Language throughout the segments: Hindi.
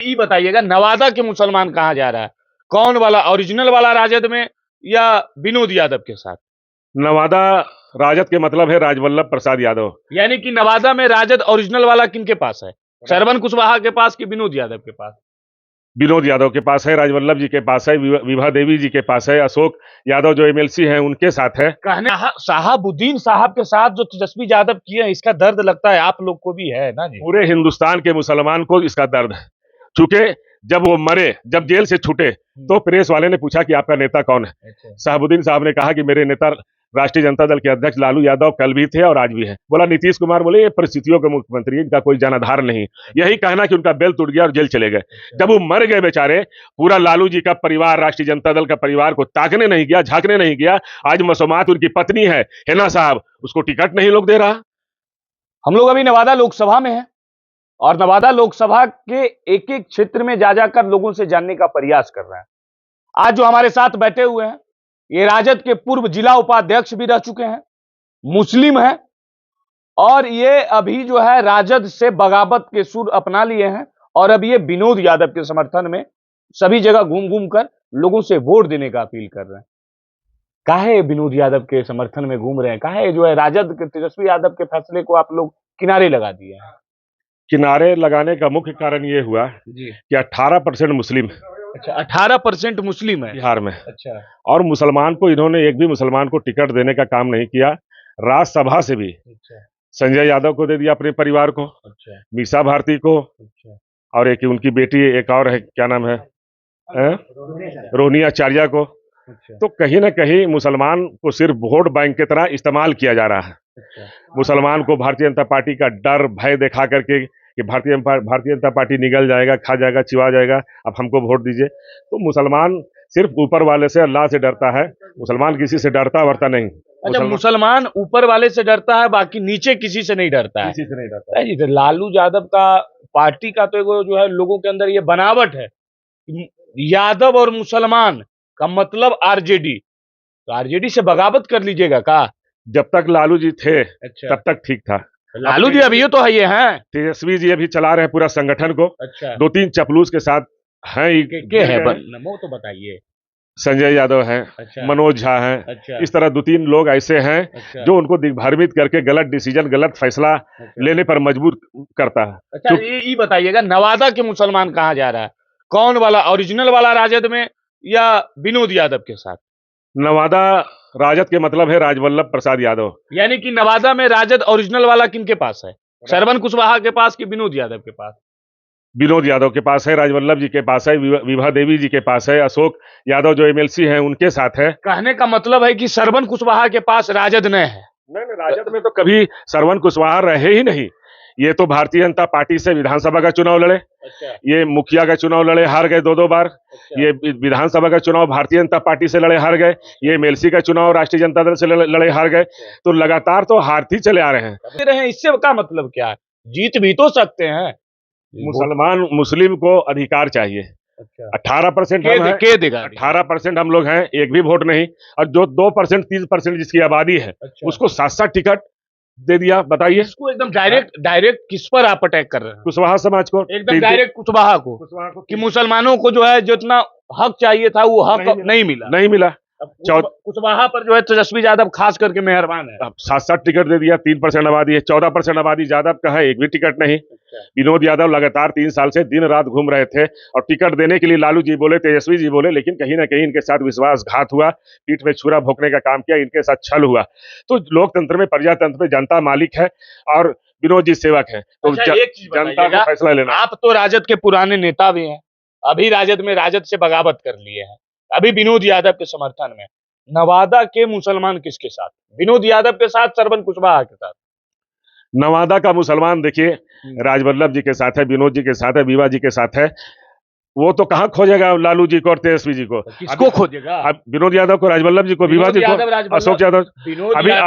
ये बताइएगा, नवादा के मुसलमान कहाँ जा रहा है? कौन वाला, ओरिजिनल वाला राजद में या विनोद यादव के साथ? नवादा राजद के मतलब है राजवल्लभ प्रसाद यादव। यानी कि नवादा में राजद ओरिजिनल वाला किनके पास है? श्रवण कुशवाहा के पास कि विनोद यादव के पास? विनोद यादव के पास है, राजवल्लभ जी के पास है, विभा देवी जी के पास है, अशोक यादव जो एमएलसी हैं उनके साथ है। कहने साहबुद्दीन साहब के साथ जो तेजस्वी यादव किए हैं, इसका दर्द लगता है आप लोग को भी है ना जी? पूरे हिंदुस्तान के मुसलमान को इसका दर्द है, चूंकि जब वो मरे, जब जेल से छूटे तो प्रेस वाले ने पूछा कि आपका नेता कौन है। साहबुद्दीन साहब ने कहा कि मेरे नेता राष्ट्रीय जनता दल के अध्यक्ष लालू यादव कल भी थे और आज भी है। बोला नीतीश कुमार बोले ये परिस्थितियों के मुख्यमंत्री, इनका कोई जनाधार नहीं। यही कहना कि उनका बेल टूट गया और जेल चले गए। जब वो मर गए बेचारे, पूरा लालू जी का परिवार, राष्ट्रीय जनता दल का परिवार को ताकने नहीं गया, झांकने नहीं गया। आज मसूमात उनकी पत्नी है हेना साहब, उसको टिकट नहीं लोग दे रहा। हम लोग अभी नवादा लोकसभा में हैं और नवादा लोकसभा के एक एक क्षेत्र में जा जाकर लोगों से जानने का प्रयास कर रहे हैं। आज जो हमारे साथ बैठे हुए हैं, ये राजद के पूर्व जिला उपाध्यक्ष भी रह चुके हैं, मुस्लिम हैं और ये अभी जो है राजद से बगावत के सुर अपना लिए हैं और अब ये विनोद यादव के समर्थन में सभी जगह घूम घूम कर लोगों से वोट देने का अपील कर रहे हैं। काहे विनोद यादव के समर्थन में घूम रहे हैं? काहे जो है राजद के तेजस्वी यादव के फैसले को आप लोग किनारे लगा दिए हैं? किनारे लगाने का मुख्य कारण ये हुआ कि 18% मुस्लिम है। अच्छा, 18% मुस्लिम है बिहार में। अच्छा, और मुसलमान को इन्होंने एक भी मुसलमान को टिकट देने का काम नहीं किया। राज्यसभा से भी अच्छा, संजय यादव को दे दिया अपने परिवार को, अच्छा, मीसा भारती को, अच्छा, और एक उनकी बेटी एक और है, क्या नाम है, रोहनी आचार्य को। अच्छा, तो कहीं ना कहीं मुसलमान को सिर्फ वोट बैंक की तरह इस्तेमाल किया जा रहा है। अच्छा, मुसलमान को भारतीय जनता पार्टी का डर भय दिखा करके कि भारतीय जनता पार्टी निगल जाएगा, खा जाएगा, चिवा जाएगा, अब हमको वोट दीजिए। तो मुसलमान सिर्फ ऊपर वाले से, अल्लाह से डरता है। मुसलमान किसी से डरता वरता नहीं। अच्छा, मुसलमान ऊपर वाले से डरता है, बाकी नीचे किसी से नहीं डरता है। किसी से नहीं डरता। जी, तो लालू यादव का पार्टी का तो एगो जो है लोगों के अंदर ये बनावट है, यादव और मुसलमान का मतलब आरजेडी, तो आरजेडी से बगावत कर लीजिएगा का? जब तक लालू जी थे अच्छा, तब तक ठीक था। लालू जी अभी तो है, ये हैं तेजस्वी जी अभी चला रहे हैं पूरा संगठन को। अच्छा, 2-3 चपलूस के साथ हैं। के है नमो तो बताइए। संजय यादव हैं, अच्छा, मनोज झा हैं, अच्छा, इस तरह 2-3 लोग ऐसे हैं अच्छा, जो उनको दिग्भ्रमित करके गलत डिसीजन, गलत फैसला अच्छा, लेने पर मजबूर करता है। अच्छा, ये बताइएगा, नवादा के मुसलमान कहाँ जा रहा है? कौन वाला, ओरिजिनल वाला राजद में या विनोद यादव के साथ? नवादा राजद के मतलब है राजवल्लभ प्रसाद यादव। यानी कि नवादा में राजद ओरिजिनल वाला किनके पास है? श्रवण कुशवाहा के पास कि विनोद यादव के पास? विनोद यादव के पास है, राजवल्लभ जी के पास है, विभा देवी जी के पास है, अशोक यादव जो एमएलसी हैं उनके साथ है। कहने का मतलब है कि श्रवण कुशवाहा के पास राजद नहीं है? नहीं, राजद में तो कभी श्रवण कुशवाहा रहे ही नहीं। ये तो भारतीय जनता पार्टी से विधानसभा का चुनाव लड़े। अच्छा, ये मुखिया का चुनाव लड़े, हार गए 2-2 बार। अच्छा, ये विधानसभा का चुनाव भारतीय जनता पार्टी से लड़े, हार गए। ये एमएलसी का चुनाव राष्ट्रीय जनता दल से लड़े, हार गए। तो लगातार तो हारती चले आ रहे हैं। इससे का मतलब क्या है? जीत भी तो सकते हैं। मुस्लिम को अधिकार चाहिए। अच्छा, 18% हम हैं, के देगा? 18% हम लोग हैं, एक भी वोट नहीं। और जो 2%, 3% जिसकी आबादी है, अच्छा, उसको 7-7 टिकट दे दिया। बताइए, इसको एकदम डायरेक्ट किस पर आप अटैक कर रहे हैं? कुशवाहा समाज को एकदम डायरेक्ट कुशवाहा को कि मुसलमानों को जो है जितना हक चाहिए था वो हक नहीं मिला। कुशवाहा पर जो है तेजस्वी यादव खास करके मेहरबान है। अब 7-7 टिकट दे दिया। 3% आबादी है, 14% आबादी यादव का है, एक भी टिकट नहीं। विनोद यादव लगातार 3 साल से दिन रात घूम रहे थे और टिकट देने के लिए लालू जी बोले, तेजस्वी जी बोले, लेकिन कहीं ना कहीं इनके साथ विश्वासघात हुआ, पीठ में छुरा भोंकने का काम किया, इनके साथ छल हुआ। तो लोकतंत्र में, प्रजातंत्र में जनता मालिक है और विनोद जी सेवक है। तो एक चीज जनता को फैसला लेना। आप तो राजद के पुराने नेता भी हैं, अभी राजद में राजद से बगावत कर लिए हैं, अभी विनोद यादव के समर्थन में। नवादा के मुसलमान किसके साथ? विनोद यादव के साथ, श्रवण कुशवाहा के साथ? नवादा का मुसलमान देखिए राजवल्लभ जी के साथ है, विनोद जी के साथ है, विवा जी के साथ है। वो तो कहाँ खोजेगा लालू जी को और तेजस्वी जी को? किसको खोजेगा? अब विनोद यादव को, राजवल्लभ जी को, विभा जी को, अशोक यादव,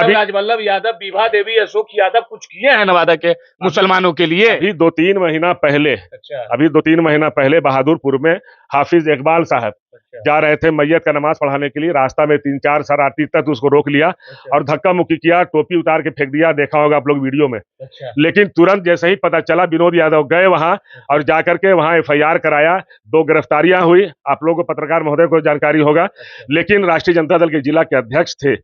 राजवल्लभ यादव, विभा देवी, अशोक यादव कुछ किए हैं नवादा के मुसलमानों के लिए? अभी 2-3 महीना पहले, अच्छा, अभी 2-3 महीना पहले बहादुरपुर में हाफिज इकबाल साहब जा रहे थे मैयत का नमाज पढ़ाने के लिए, रास्ता में 3-4 शरारती तत्व उसको रोक लिया और धक्का मुक्की किया, टोपी उतार के फेंक दिया, देखा होगा आप लोग वीडियो में। लेकिन तुरंत जैसे ही पता चला, विनोद यादव गए वहां और जाकर के वहां FIR कराया, 2 गिरफ्तारियां हुई, आप लोगों को पत्रकार महोदय को जानकारी होगा। लेकिन राष्ट्रीय जनता दल के जिला के अध्यक्ष थे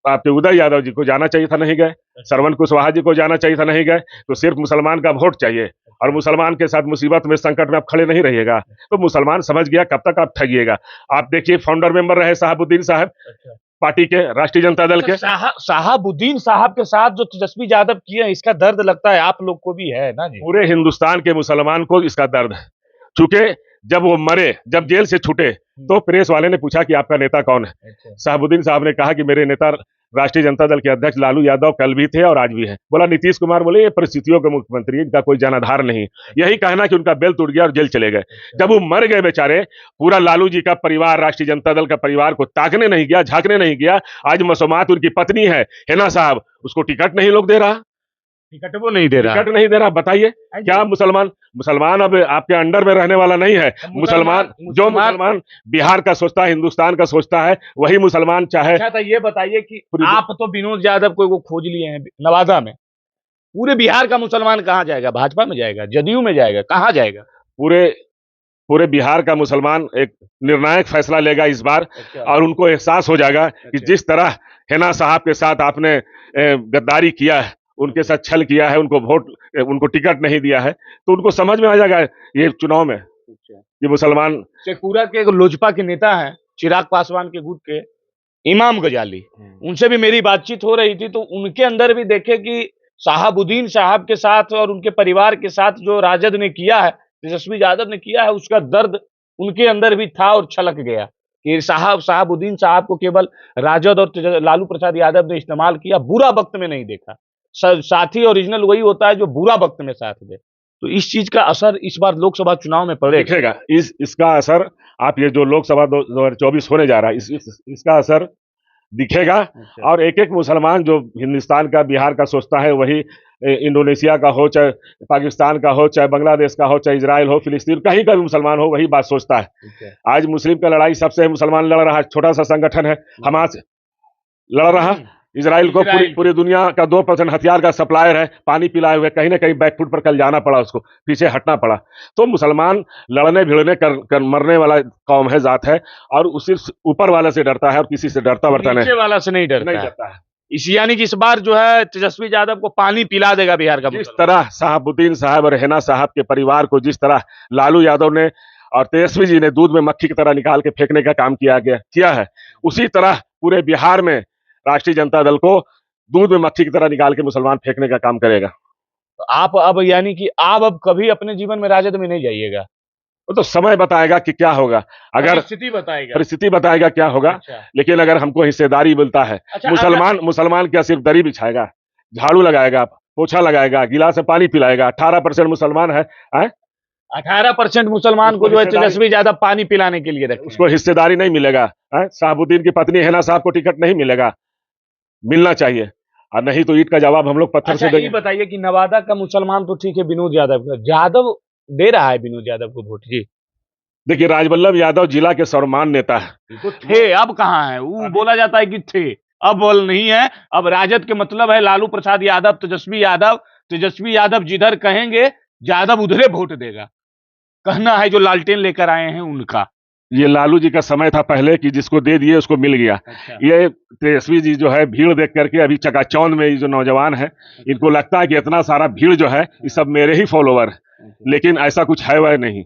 आपके उदय यादव जी को जाना चाहिए था, नहीं गए। श्रवण कुशवाहा जी को जाना चाहिए था, नहीं गए। तो सिर्फ मुसलमान का वोट चाहिए और मुसलमान के साथ मुसीबत में, संकट में आप खड़े नहीं रहिएगा तो मुसलमान समझ गया कब तक आप ठगिएगा। आप देखिए, फाउंडर मेंबर रहे साहबुद्दीन साहब पार्टी के, राष्ट्रीय जनता दल के। साहबुद्दीन साहब के साथ जो तेजस्वी यादव किए, इसका दर्द लगता है आप लोग को भी है ना जी? पूरे हिंदुस्तान के मुसलमान को इसका दर्द है, चूंकि जब वो मरे, जब जेल से छूटे तो प्रेस वाले ने पूछा कि आपका नेता कौन है। साहबुद्दीन साहब ने कहा कि मेरे नेता राष्ट्रीय जनता दल के अध्यक्ष लालू यादव कल भी थे और आज भी है। बोला नीतीश कुमार बोले ये परिस्थितियों के मुख्यमंत्री, इनका कोई जनाधार नहीं। यही कहना कि उनका बेल टूट गया और जेल चले गए। जब वो मर गए बेचारे, पूरा लालू जी का परिवार, राष्ट्रीय जनता दल का परिवार को ताकने नहीं गया, झांकने नहीं गया। आज मसूमात उनकी पत्नी है ना साहब, उसको टिकट नहीं लोग दे रहा, टिकट वो नहीं दे रहा, टिकट नहीं दे रहा। बताइए क्या मुसलमान अब आपके अंडर में रहने वाला नहीं है। मुसलमान जो मुसलमान बिहार का सोचता है, हिंदुस्तान का सोचता है, वही मुसलमान चाहे। अच्छा तो ये बताइए कि आप तो विनोद यादव को खोज लिए हैं नवादा में, पूरे बिहार का मुसलमान कहाँ जाएगा? भाजपा में जाएगा, जदयू में जाएगा, कहाँ जाएगा? पूरे बिहार का मुसलमान एक निर्णायक फैसला लेगा इस बार। और उनको एहसास हो जाएगा कि जिस तरह हेना साहब के साथ आपने गद्दारी किया है, उनके साथ छल किया है, उनको टिकट नहीं दिया है, तो उनको समझ में आ जाएगा ये चुनाव में ये मुसलमान। शेखपुरा के एक लोजपा के नेता हैं, चिराग पासवान के गुट के इमाम गजाली, उनसे भी मेरी बातचीत हो रही थी, तो उनके अंदर भी देखे कि साहबुद्दीन साहब के साथ और उनके परिवार के साथ जो राजद ने किया है, तेजस्वी यादव ने किया है, उसका दर्द उनके अंदर भी था और छलक गया कि साहबुद्दीन साहब को केवल राजद और लालू प्रसाद यादव ने इस्तेमाल किया, बुरा वक्त में नहीं देखा। साथी ओरिजिनल वही होता है जो बुरा वक्त में साथ दे। तो इस चीज का असर इस बार लोकसभा चुनाव में पड़ेगा। इसका असर आप ये जो लोकसभा 2024 होने जा रहा है, इसका असर दिखेगा। और एक एक मुसलमान जो हिंदुस्तान का, बिहार का सोचता है, वही इंडोनेशिया का हो, चाहे पाकिस्तान का हो, चाहे बांग्लादेश का हो, चाहे इजराइल हो, फिलिस्तीन, कहीं का भी मुसलमान हो, वही बात सोचता है। आज मुस्लिम का लड़ाई सबसे मुसलमान लड़ रहा है। छोटा सा संगठन है हमास लड़ रहा है इजराइल को। पूरी दुनिया का 2% हथियार का सप्लायर है। पानी पिलाए हुए कहीं ना कहीं बैकफुट पर कल जाना पड़ा, उसको पीछे हटना पड़ा। तो मुसलमान लड़ने भिड़ने कर मरने वाला कौम है, जात है, और उसी ऊपर वाले से डरता है और किसी से डरता वर्ता नहीं, वाला से नहीं डरता है। इस यानी कि इस बार जो है तेजस्वी यादव को पानी पिला देगा बिहार का। जिस तरह साहबुद्दीन साहब और हेना साहब के परिवार को, जिस तरह लालू यादव ने और तेजस्वी जी ने दूध में मक्खी की तरह निकाल के फेंकने का काम किया है, उसी तरह पूरे बिहार में राष्ट्रीय जनता दल को दूध में मक्खी की तरह निकाल के मुसलमान फेंकने का काम करेगा। तो आप अब यानी कि आप अब कभी अपने जीवन में राजद में नहीं जाइएगा? वो तो समय बताएगा कि क्या होगा, अगर परिस्थिति बताएगा क्या होगा। अच्छा। लेकिन अगर हमको हिस्सेदारी मिलता है, अच्छा, मुसलमान क्या सिर्फ दरी बिछाएगा, झाड़ू लगाएगा, पोछा लगाएगा, गिलास से पानी पिलाएगा। 18% मुसलमान है 18% मुसलमान को जो है तेजस्वी यादव पानी पिलाने के लिए रखे, उसको हिस्सेदारी नहीं मिलेगा। साहबुद्दीन की पत्नी हेना साहब को टिकट नहीं मिलेगा, मिलना चाहिए, और नहीं तो ईंट का जवाब हम लोग पत्थर से देंगे। ये बताइए कि नवादा का मुसलमान तो ठीक है, विनोद यादव दे रहा है विनोद यादव को वोट जी। देखिए, राजवल्लभ यादव जिला के सर्वमान्य नेता है। तो थे, अब कहाँ है वो? बोला जाता है कि थे, अब बोल नहीं है। अब राजद के मतलब है लालू प्रसाद यादव, तेजस्वी यादव जिधर कहेंगे यादव उधरे वोट देगा, कहना है जो लालटेन लेकर आए हैं उनका। ये लालू जी का समय था पहले कि जिसको दे दिए उसको मिल गया। अच्छा। ये तेजस्वी जी जो है भीड़ देख करके अभी चकाचौंध में, ये जो नौजवान है, इनको लगता है कि इतना सारा भीड़ जो है ये सब मेरे ही फॉलोवर, लेकिन ऐसा कुछ है वह नहीं।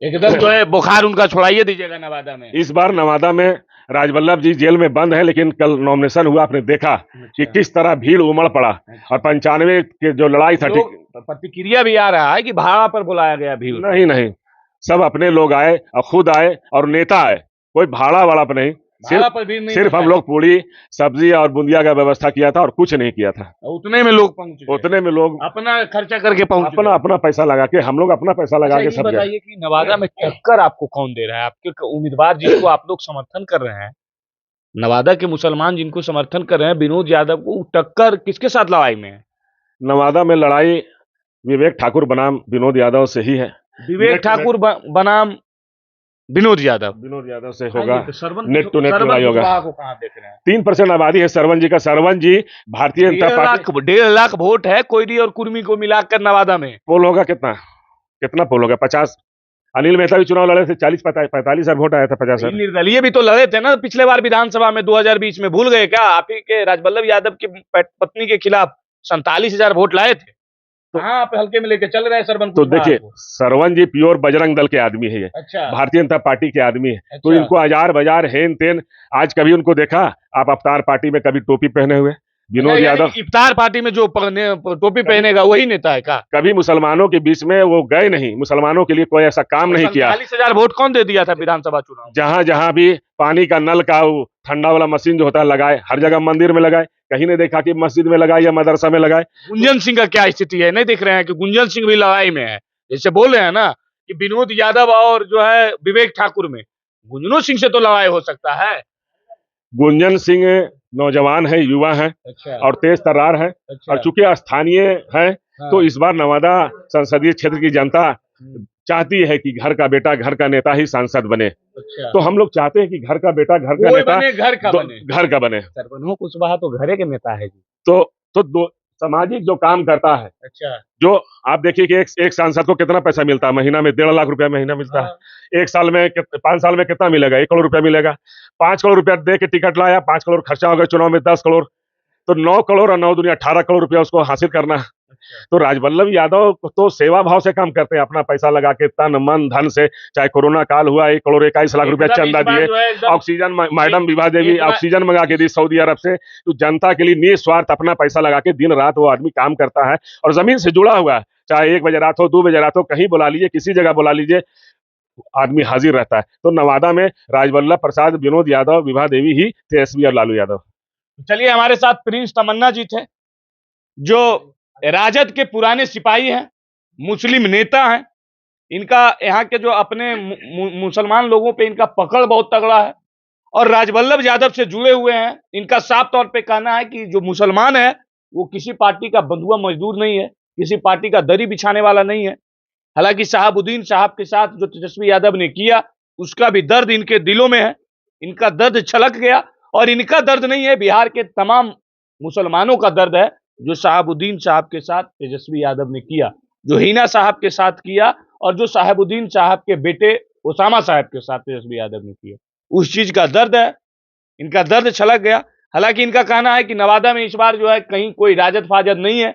एकदम जो है बुखार उनका छुड़ाइए दीजिएगा नवादा में। इस बार नवादा में राजवल्लभ जी जेल में बंद है, लेकिन कल नॉमिनेशन हुआ, आपने देखा कि किस तरह भीड़ उमड़ पड़ा। और 95 के जो लड़ाई था, प्रतिक्रिया भी आ रहा है कि भाड़ा पर बुलाया गया भीड़। नहीं, सब अपने लोग आए और खुद आए और नेता आए, कोई भाड़ा वाला पर नहीं। सिर्फ हम लोग पूरी सब्जी और बुंदिया का व्यवस्था किया था और कुछ नहीं किया था। उतने में लोग पहुंचे, उतने में लोग अपना खर्चा करके पहुंचे, अपना पैसा लगा के, हम लोग अपना पैसा लगा के। सब बताइए कि नवादा में टक्कर आपको कौन दे रहा है? आपके उम्मीदवार जिनको आप लोग समर्थन कर रहे हैं, नवादा के मुसलमान जिनको समर्थन कर रहे हैं विनोद यादव को, टक्कर किसके साथ लड़ाई में है? नवादा में लड़ाई विवेक ठाकुर बनाम विनोद यादव से ही है। विवेक ठाकुर बनाम विनोद यादव। विनोद यादव से होगा। तो Sarwan net to net Sarwan लड़ाई होगा। कुशवाहा को कहाँ देख रहे हैं? 3% आबादी है सरवन जी का। सरवन जी भारतीय जनता पार्टी 1.5 लाख वोट है कोयरी और कुर्मी को मिलाकर नवादा में। पोल होगा कितना पोल होगा? 50। अनिल मेहता भी चुनाव लड़े थे, 40-45 वोट आया था। 50। निर्दलीय भी तो लड़े थे ना पिछले बार विधानसभा में 2020 में, भूल गए क्या? आप ही के राजवल्लभ यादव की पत्नी के खिलाफ 47,000 वोट लाए थे। हाँ, आप हल्के में लेके चल रहे हैं सरवन तो देखिए, सरवन जी प्योर बजरंग दल के आदमी है। अच्छा। भारतीय भारतीय जनता पार्टी के आदमी है। तो इनको हजार बाजार हेन तेन, आज कभी उनको देखा आप अवतार पार्टी में कभी टोपी पहने हुए? विनोद यादव इफ्तार पार्टी में जो टोपी पहनेगा वही नेता है का? कभी मुसलमानों के बीच में वो गए नहीं, मुसलमानों के लिए कोई ऐसा काम नहीं किया। 47,000 वोट कौन दे दिया था विधानसभा चुनाव? जहां जहां भी पानी का नल का ठंडा वाला मशीन जो होता है लगाए, हर जगह मंदिर में लगाए, कहीं नहीं देखा कि मस्जिद में लगाए या मदरसा में लगाए। गुंजन सिंह का क्या स्थिति है? नहीं देख रहे हैं कि गुंजन सिंह भी लड़ाई में है? जैसे बोल रहे हैं ना कि विनोद यादव और जो है विवेक ठाकुर में, गुंजनो सिंह से तो लड़ाई हो सकता है। गुंजन सिंह नौजवान है, युवा है। अच्छा। और तेज तर्रार है। अच्छा। और चूंकि स्थानीय है, हाँ। तो इस बार नवादा संसदीय क्षेत्र की जनता चाहती है कि घर का बेटा घर का नेता ही सांसद बने। अच्छा। तो हम लोग चाहते हैं कि घर का बेटा घर का नेता घर का बने। सरवन कुशवाहा तो घरे के नेता है जी। तो सामाजिक जो काम करता है। अच्छा। जो आप देखिए कि एक सांसद को कितना पैसा मिलता है महीना में? 1.5 लाख रुपया महीना मिलता है। 5 साल में कितना मिलेगा? 1 करोड़ रुपया मिलेगा। 5 करोड़ रुपया दे के टिकट लाया, 5 करोड़ खर्चा हो गया चुनाव में, 10 करोड़, तो 9 करोड़ और 9 दूनी 18 करोड़ रुपया उसको हासिल करना है। तो राजवल्लभ यादव तो सेवा भाव से काम करते हैं, अपना पैसा लगा के तन मन धन से। चाहे कोरोना काल हुआ, 1 करोड़ 21 लाख रुपया चंदा दिए। Oxygen, madam Vibha Devi oxygen मंगा के दी सऊदी अरब से। तो जनता के लिए निस्वार्थ अपना पैसा लगा के दिन रात वो आदमी काम करता है और जमीन से जुड़ा हुआ है। चाहे 1 बजे रात हो, 2 बजे रात हो, कहीं बुला लीजिए, किसी जगह बुला लीजिए, आदमी हाजिर रहता है। तो नवादा में राजवल्लभ प्रसाद, विनोद यादव, विभा देवी ही, तेजस्वी और लालू यादव। चलिए, हमारे साथ प्रिंस तमन्ना जी थे, जो राजद के पुराने सिपाही हैं, मुस्लिम नेता हैं। इनका यहाँ के जो अपने मुसलमान लोगों पे इनका पकड़ बहुत तगड़ा है और राजवल्लभ यादव से जुड़े हुए हैं। इनका साफ तौर पे कहना है कि जो मुसलमान है वो किसी पार्टी का बंधुआ मजदूर नहीं है, किसी पार्टी का दरी बिछाने वाला नहीं है। हालांकि शहाबुद्दीन साहब के साथ जो तेजस्वी यादव ने किया उसका भी दर्द इनके दिलों में है। इनका दर्द छलक गया और इनका दर्द नहीं है, बिहार के तमाम मुसलमानों का दर्द है जो शहाबुद्दीन साहब के साथ तेजस्वी यादव ने किया, जो हिना साहब के साथ किया और जो शहाबुद्दीन साहब के बेटे ओसामा साहब के साथ तेजस्वी यादव ने किया। उस चीज का दर्द है, इनका दर्द छलक गया। हालांकि इनका कहना है कि नवादा में इस बार जो है कहीं कोई राजद फाजद नहीं है,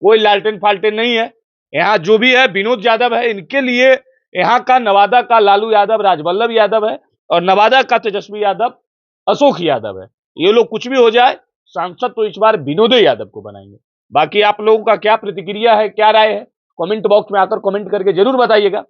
कोई लालटेन फाल्टेन नहीं है। यहाँ जो भी है विनोद यादव है, इनके लिए यहाँ का नवादा का लालू यादव राजवल्लभ यादव है और नवादा का तेजस्वी यादव अशोक यादव है। ये लोग कुछ भी हो जाए, सांसद तो इस बार विनोद यादव को बनाएंगे। बाकी आप लोगों का क्या प्रतिक्रिया है, क्या राय है, कमेंट बॉक्स में आकर कमेंट करके जरूर बताइएगा।